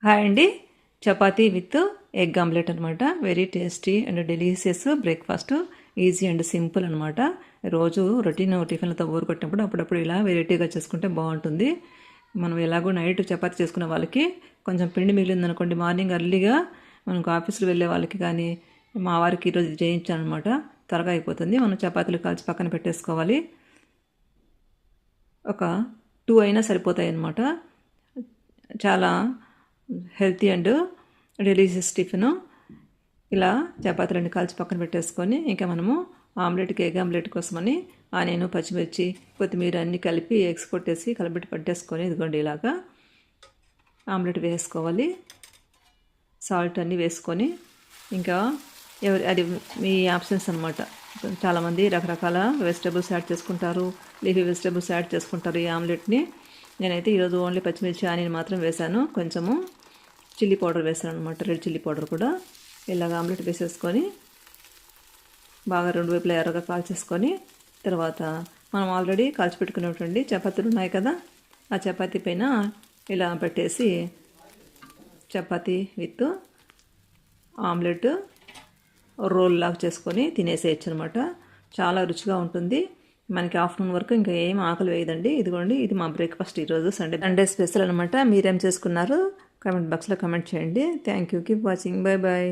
Hi అండి. Chapati with egg omelette అనమాట. Very tasty and delicious breakfast. Easy and simple అనమాట. రోజు రొటీన్ టిఫిన్లతో బోర్ కొట్టినప్పుడు అప్పుడప్పుడు ఇలా వెరైటీగా చేసుకుంటే బాగుంటుంది. మనం ఎలాగో నైట్ చపాతీ చేసుకునే వాళ్ళకి కొంచెం పిండి మిగిలిందనుకోండి, మార్నింగ్ అర్లీగా మనకు ఆఫీస్కి వెళ్ళే వాళ్ళకి కానీ మా వారికి ఈరోజు చేయించాను అనమాట. త్వరగా అయిపోతుంది. మనం చపాతీలు కాల్చి పక్కన పెట్టేసుకోవాలి. ఒక 2 అయినా సరిపోతాయి అన్నమాట. చాలా హెల్తీ అండ్ డెలీషియస్ టిఫిన్. ఇలా చపాతీలన్నీ కాల్చి పక్కన పెట్టేసుకొని ఇంకా మనము ఆమ్లెట్కి ఎగ్ ఆమ్లెట్ కోసమని ఆనియన్, పచ్చిమిర్చి, కొత్తిమీర అన్నీ కలిపి ఎగ్స్ కొట్టేసి కలిపెట్టి పట్టేసుకొని ఇదిగోండి ఇలాగా ఆమ్లెట్ వేసుకోవాలి. సాల్ట్ అన్నీ వేసుకొని ఇంకా అది మీ ఆప్షన్స్ అనమాట. చాలామంది రకరకాల వెజిటబుల్స్ యాడ్ చేసుకుంటారు, లీఫీ వెజిటబుల్స్ యాడ్ చేసుకుంటారు ఈ ఆమ్లెట్ని. నేనైతే ఈరోజు ఓన్లీ పచ్చిమిర్చి, ఆనియన్ మాత్రం వేశాను. కొంచెము చిల్లీ పౌడర్ వేసాను అనమాట, రెడ్ చిల్లీ పౌడర్ కూడా. ఇలాగ ఆమ్లెట్ వేసేసుకొని బాగా రెండు వైపులా ఎర్రగా కాల్చేసుకొని తర్వాత మనం ఆల్రెడీ కాల్చిపెట్టుకునేటువంటి చపాతీలు ఉన్నాయి కదా, ఆ చపాతీ పైన ఇలా పెట్టేసి చపాతీ విత్ ఆమ్లెట్ రోల్ లాగా చేసుకొని తినేసేయచ్చు అనమాట. చాలా రుచిగా ఉంటుంది. మనకి ఆఫ్టర్నూన్ వరకు ఇంకా ఏం ఆకలి వేయదండి. ఇదిగోండి, ఇది మా బ్రేక్ఫాస్ట్ ఈరోజు సండే స్పెషల్ అనమాట. మీరేం చేసుకున్నారు కామెంట్ బాక్స్లో కామెంట్ చేయండి. Thank you. Keep watching. Bye bye.